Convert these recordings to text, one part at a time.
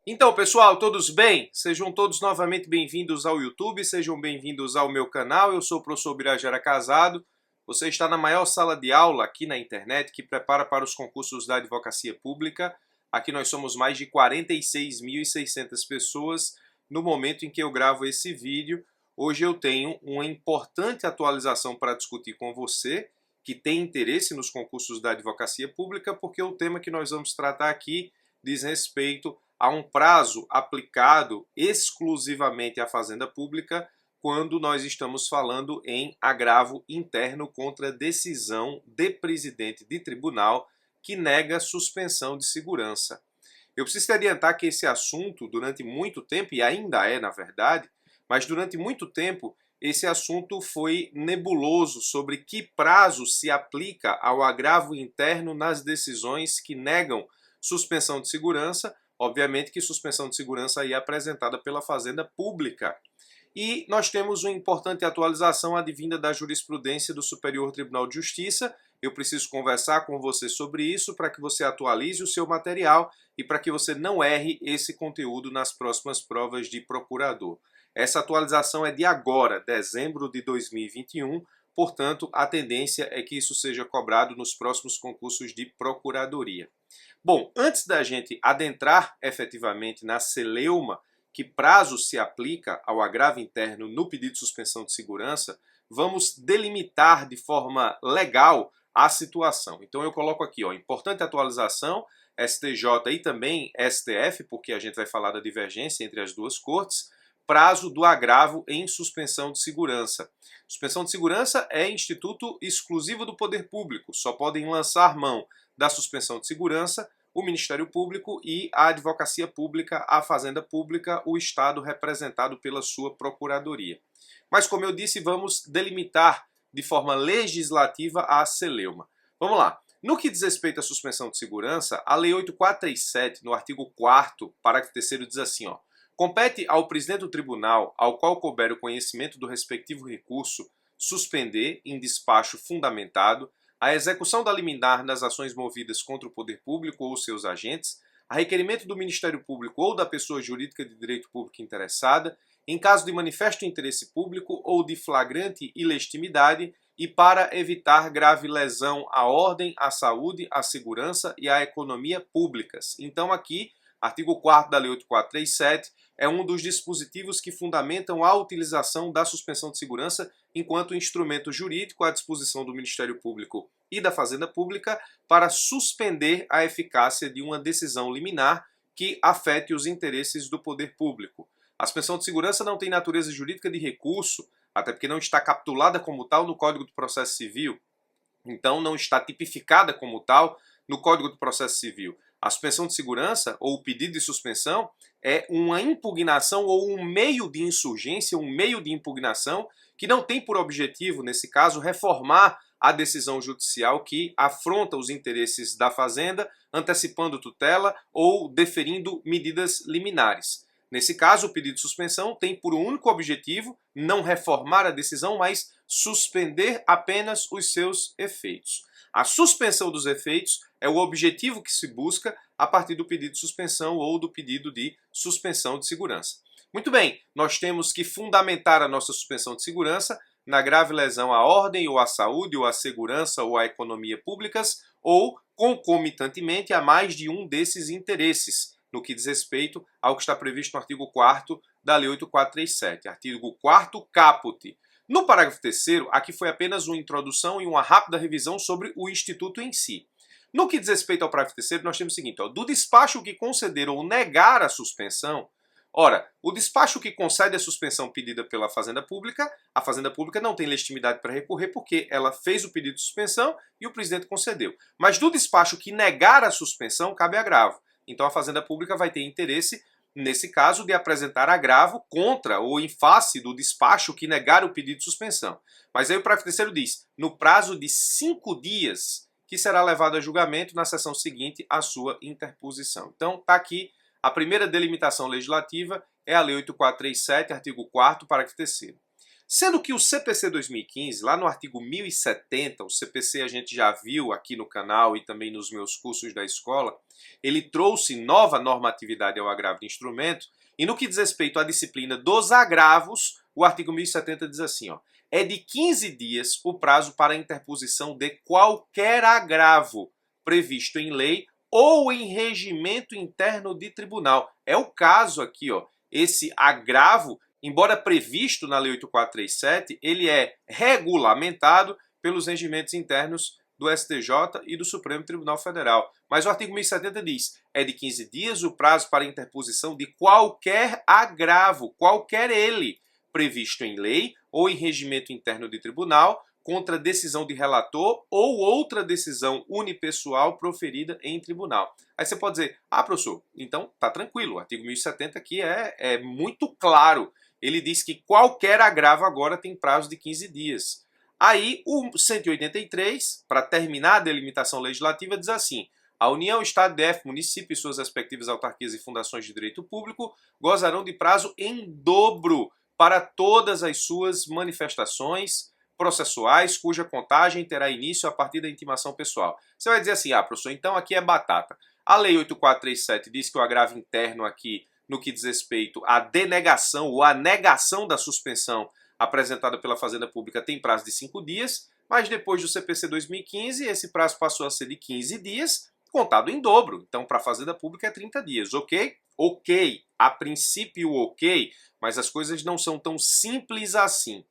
Então, pessoal, todos bem? Sejam todos novamente bem-vindos ao YouTube, sejam bem-vindos ao meu canal. Eu sou o professor Birajara Casado. Você está na maior sala de aula aqui na internet que prepara para os concursos da advocacia pública. Aqui nós somos mais de 46.600 pessoas no momento em que eu gravo esse vídeo. Hoje eu tenho uma importante atualização para discutir com você que tem interesse nos concursos da advocacia pública, porque o tema que nós vamos tratar aqui diz respeito a um prazo aplicado exclusivamente à Fazenda Pública quando nós estamos falando em agravo interno contra decisão de presidente de tribunal que nega suspensão de segurança. Eu preciso te adiantar que esse assunto, durante muito tempo, e ainda é na verdade, mas durante muito tempo, esse assunto foi nebuloso sobre que prazo se aplica ao agravo interno nas decisões que negam suspensão de segurança. Obviamente que suspensão de segurança aí é apresentada pela Fazenda Pública. E nós temos uma importante atualização advinda da jurisprudência do Superior Tribunal de Justiça. Eu preciso conversar com você sobre isso para que você atualize o seu material e para que você não erre esse conteúdo nas próximas provas de procurador. Essa atualização é de agora, dezembro de 2021, portanto, a tendência é que isso seja cobrado nos próximos concursos de procuradoria. Bom, antes da gente adentrar efetivamente na celeuma, que prazo se aplica ao agravo interno no pedido de suspensão de segurança, vamos delimitar de forma legal a situação. Então eu coloco aqui, importante atualização, STJ e também STF, porque a gente vai falar da divergência entre as duas cortes, prazo do agravo em suspensão de segurança. Suspensão de segurança é instituto exclusivo do poder público, só podem lançar mão da suspensão de segurança o Ministério Público e a Advocacia Pública, a Fazenda Pública, o Estado representado pela sua Procuradoria. Mas, como eu disse, vamos delimitar de forma legislativa a celeuma. Vamos lá. No que diz respeito à suspensão de segurança, a Lei 8437, no artigo 4º, parágrafo 3º, diz assim, compete ao presidente do tribunal, ao qual couber o conhecimento do respectivo recurso, suspender, em despacho fundamentado, a execução da liminar nas ações movidas contra o poder público ou seus agentes, a requerimento do Ministério Público ou da pessoa jurídica de direito público interessada, em caso de manifesto interesse público ou de flagrante ilegitimidade e para evitar grave lesão à ordem, à saúde, à segurança e à economia públicas. Então aqui, artigo 4º da Lei 8437, é um dos dispositivos que fundamentam a utilização da suspensão de segurança enquanto instrumento jurídico à disposição do Ministério Público e da Fazenda Pública para suspender a eficácia de uma decisão liminar que afete os interesses do poder público. A suspensão de segurança não tem natureza jurídica de recurso, até porque não está capitulada como tal no Código do Processo Civil, então não está tipificada como tal no Código do Processo Civil. A suspensão de segurança, ou o pedido de suspensão, é uma impugnação ou um meio de insurgência, um meio de impugnação que não tem por objetivo, nesse caso, reformar a decisão judicial que afronta os interesses da Fazenda, antecipando tutela ou deferindo medidas liminares. Nesse caso, o pedido de suspensão tem por único objetivo não reformar a decisão, mas suspender apenas os seus efeitos. A suspensão dos efeitos é o objetivo que se busca a partir do pedido de suspensão ou do pedido de suspensão de segurança. Muito bem, nós temos que fundamentar a nossa suspensão de segurança na grave lesão à ordem ou à saúde ou à segurança ou à economia públicas ou concomitantemente a mais de um desses interesses, no que diz respeito ao que está previsto no artigo 4º da Lei 8437. Artigo 4º, caput. No parágrafo 3º, aqui foi apenas uma introdução e uma rápida revisão sobre o instituto em si. No que diz respeito ao parágrafo 3º, nós temos o seguinte, do despacho que conceder ou negar a suspensão, ora, o despacho que concede a suspensão pedida pela Fazenda Pública, a Fazenda Pública não tem legitimidade para recorrer porque ela fez o pedido de suspensão e o presidente concedeu. Mas do despacho que negar a suspensão, cabe agravo. Então a Fazenda Pública vai ter interesse, nesse caso, de apresentar agravo contra ou em face do despacho que negar o pedido de suspensão. Mas aí o parágrafo 3º diz, no prazo de 5 dias, que será levado a julgamento na sessão seguinte à sua interposição. Então está aqui a primeira delimitação legislativa, é a Lei 8437, artigo 4º, parágrafo 3º. Sendo que o CPC 2015, lá no artigo 1070, o CPC a gente já viu aqui no canal e também nos meus cursos da escola, ele trouxe nova normatividade ao agravo de instrumento, e no que diz respeito à disciplina dos agravos, o artigo 1070 diz assim, ó, é de 15 dias o prazo para a interposição de qualquer agravo previsto em lei ou em regimento interno de tribunal. É o caso aqui, ó, esse agravo, embora previsto na Lei 8437, ele é regulamentado pelos regimentos internos do STJ e do Supremo Tribunal Federal. Mas o artigo 1070 diz, é de 15 dias o prazo para a interposição de qualquer agravo, qualquer ele, previsto em lei ou em regimento interno de tribunal, contra decisão de relator ou outra decisão unipessoal proferida em tribunal. Aí você pode dizer, professor, então tá tranquilo, o artigo 1070 aqui é muito claro. Ele diz que qualquer agravo agora tem prazo de 15 dias. Aí o 183, para terminar a delimitação legislativa, diz assim, a União, Estado, DF, município e suas respectivas autarquias e fundações de direito público gozarão de prazo em dobro para todas as suas manifestações processuais cuja contagem terá início a partir da intimação pessoal. Você vai dizer assim, professor, então aqui é batata. A Lei 8437 diz que o agravo interno aqui, no que diz respeito à denegação ou à negação da suspensão apresentada pela Fazenda Pública, tem prazo de 5 dias, mas depois do CPC 2015, esse prazo passou a ser de 15 dias, contado em dobro. Então, para a Fazenda Pública é 30 dias, ok? Ok, a princípio ok, mas as coisas não são tão simples assim.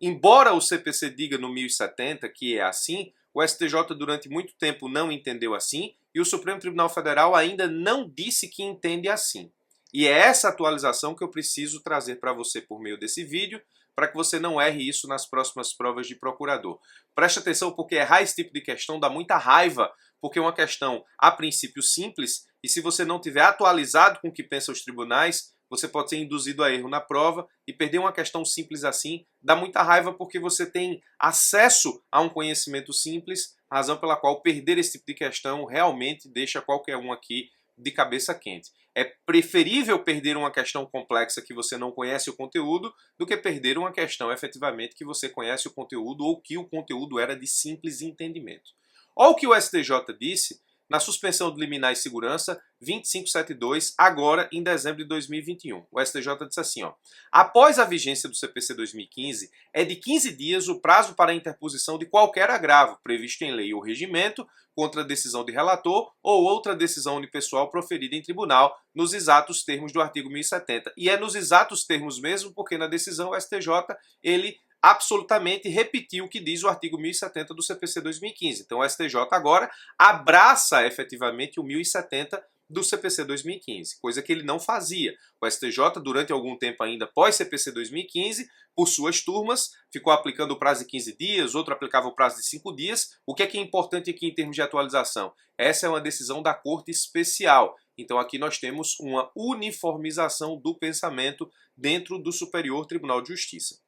Embora o CPC diga no 1070 que é assim, o STJ durante muito tempo não entendeu assim e o Supremo Tribunal Federal ainda não disse que entende assim. E é essa atualização que eu preciso trazer para você por meio desse vídeo, para que você não erre isso nas próximas provas de procurador. Preste atenção porque errar esse tipo de questão dá muita raiva, porque é uma questão a princípio simples e se você não tiver atualizado com o que pensam os tribunais, você pode ser induzido a erro na prova e perder uma questão simples assim dá muita raiva porque você tem acesso a um conhecimento simples, razão pela qual perder esse tipo de questão realmente deixa qualquer um aqui de cabeça quente. É preferível perder uma questão complexa que você não conhece o conteúdo do que perder uma questão efetivamente que você conhece o conteúdo ou que o conteúdo era de simples entendimento. Olha o que o STJ disse na suspensão de liminar e segurança 2572, agora em dezembro de 2021. O STJ disse assim, ó, após a vigência do CPC 2015, é de 15 dias o prazo para a interposição de qualquer agravo previsto em lei ou regimento contra decisão de relator ou outra decisão unipessoal proferida em tribunal nos exatos termos do artigo 1070. E é nos exatos termos mesmo, porque na decisão o STJ, ele absolutamente repetiu o que diz o artigo 1070 do CPC 2015. Então o STJ agora abraça efetivamente o 1070 do CPC 2015, coisa que ele não fazia. O STJ, durante algum tempo ainda pós-CPC 2015, por suas turmas, ficou aplicando o prazo de 15 dias, outro aplicava o prazo de 5 dias. O que é importante aqui em termos de atualização? Essa é uma decisão da Corte Especial. Então aqui nós temos uma uniformização do pensamento dentro do Superior Tribunal de Justiça.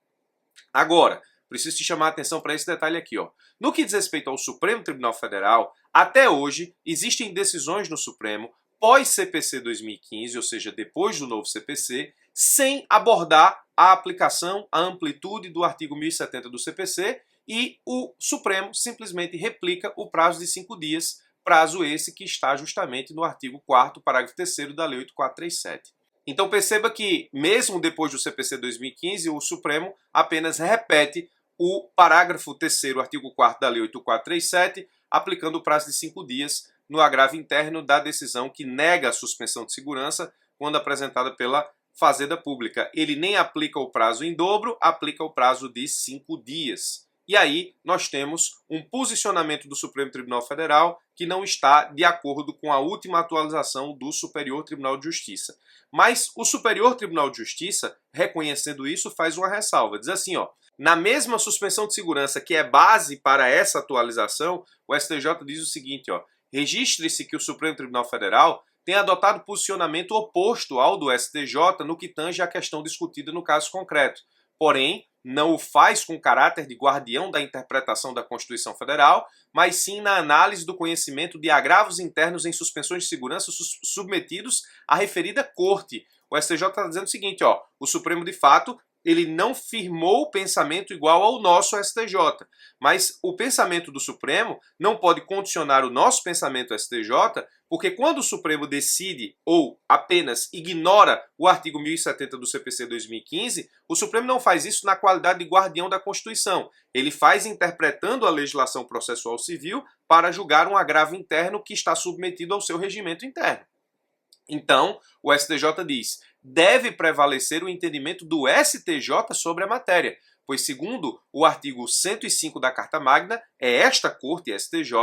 Agora, preciso te chamar a atenção para esse detalhe aqui, ó. No que diz respeito ao Supremo Tribunal Federal, até hoje existem decisões no Supremo pós-CPC 2015, ou seja, depois do novo CPC, sem abordar a aplicação, a amplitude do artigo 1070 do CPC e o Supremo simplesmente replica o prazo de 5 dias, prazo esse que está justamente no artigo 4º, parágrafo 3º da Lei 8437. Então perceba que, mesmo depois do CPC 2015, o Supremo apenas repete o parágrafo 3º, artigo 4º da Lei 8437, aplicando o prazo de 5 dias no agravo interno da decisão que nega a suspensão de segurança quando apresentada pela Fazenda Pública. Ele nem aplica o prazo em dobro, aplica o prazo de 5 dias. E aí nós temos um posicionamento do Supremo Tribunal Federal que não está de acordo com a última atualização do Superior Tribunal de Justiça. Mas o Superior Tribunal de Justiça, reconhecendo isso, faz uma ressalva. Diz assim, ó, na mesma suspensão de segurança que é base para essa atualização, o STJ diz o seguinte, ó, registre-se que o Supremo Tribunal Federal tem adotado posicionamento oposto ao do STJ no que tange à questão discutida no caso concreto. Porém, não o faz com caráter de guardião da interpretação da Constituição Federal, mas sim na análise do conhecimento de agravos internos em suspensões de segurança submetidos à referida Corte. O STJ está dizendo o seguinte, ó, o Supremo, de fato, ele não firmou o pensamento igual ao nosso STJ. Mas o pensamento do Supremo não pode condicionar o nosso pensamento STJ, porque quando o Supremo decide ou apenas ignora o artigo 1070 do CPC 2015, o Supremo não faz isso na qualidade de guardião da Constituição. Ele faz interpretando a legislação processual civil para julgar um agravo interno que está submetido ao seu regimento interno. Então, o STJ diz, deve prevalecer o entendimento do STJ sobre a matéria, pois, segundo o artigo 105 da Carta Magna, é esta Corte, STJ,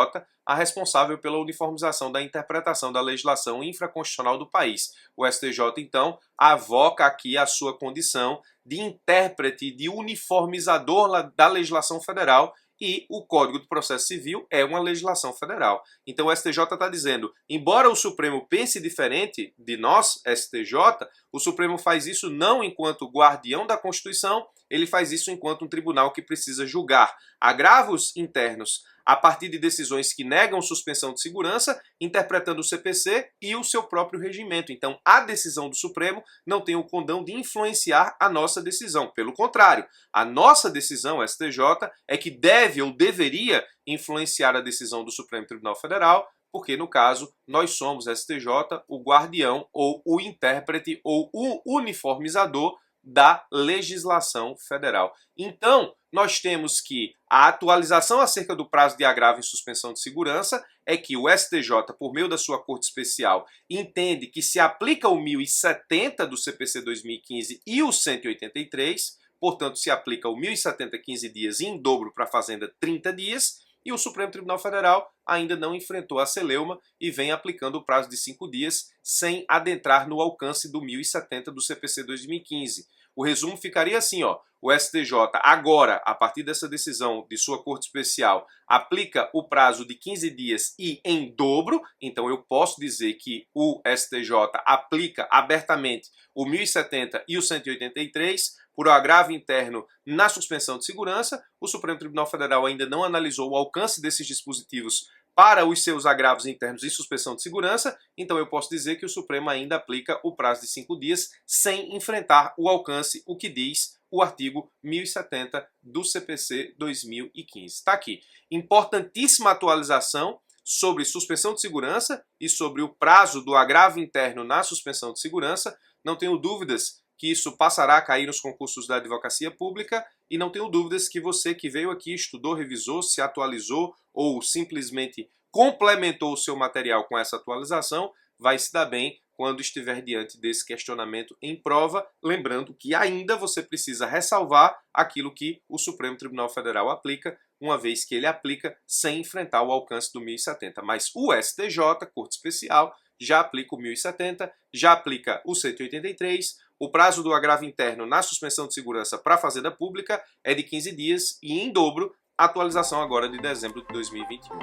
a responsável pela uniformização da interpretação da legislação infraconstitucional do país. O STJ, então, avoca aqui a sua condição de intérprete, de uniformizador da legislação federal, e o Código de Processo Civil é uma legislação federal. Então o STJ está dizendo, embora o Supremo pense diferente de nós, STJ, o Supremo faz isso não enquanto guardião da Constituição, ele faz isso enquanto um tribunal que precisa julgar agravos internos a partir de decisões que negam suspensão de segurança, interpretando o CPC e o seu próprio regimento. Então, a decisão do Supremo não tem o condão de influenciar a nossa decisão. Pelo contrário, a nossa decisão, STJ, é que deve ou deveria influenciar a decisão do Supremo Tribunal Federal, porque, no caso, nós somos, STJ, o guardião ou o intérprete ou o uniformizador da legislação federal. Então, nós temos que a atualização acerca do prazo de agravo em suspensão de segurança é que o STJ, por meio da sua Corte Especial, entende que se aplica o 1070 do CPC 2015 e o 183, portanto, se aplica o 1070 15 dias e em dobro para a Fazenda 30 dias, e o Supremo Tribunal Federal ainda não enfrentou a celeuma e vem aplicando o prazo de 5 dias sem adentrar no alcance do 1070 do CPC 2015. O resumo ficaria assim, ó, o STJ agora, a partir dessa decisão de sua Corte Especial, aplica o prazo de 15 dias e em dobro, então eu posso dizer que o STJ aplica abertamente o 1070 e o 183, por agravo interno na suspensão de segurança. O Supremo Tribunal Federal ainda não analisou o alcance desses dispositivos para os seus agravos internos e suspensão de segurança, então eu posso dizer que o Supremo ainda aplica o prazo de 5 dias sem enfrentar o alcance, o que diz o artigo 1070 do CPC 2015. Está aqui. Importantíssima atualização sobre suspensão de segurança e sobre o prazo do agravo interno na suspensão de segurança. Não tenho dúvidas que isso passará a cair nos concursos da advocacia pública e não tenho dúvidas que você que veio aqui, estudou, revisou, se atualizou ou simplesmente complementou o seu material com essa atualização, vai se dar bem quando estiver diante desse questionamento em prova, lembrando que ainda você precisa ressalvar aquilo que o Supremo Tribunal Federal aplica, uma vez que ele aplica sem enfrentar o alcance do 1070. Mas o STJ, Corte Especial, já aplica o 1070, já aplica o 183, o prazo do agravo interno na suspensão de segurança para a Fazenda Pública é de 15 dias e em dobro, atualização agora de dezembro de 2021.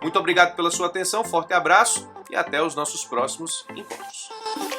Muito obrigado pela sua atenção, forte abraço e até os nossos próximos encontros.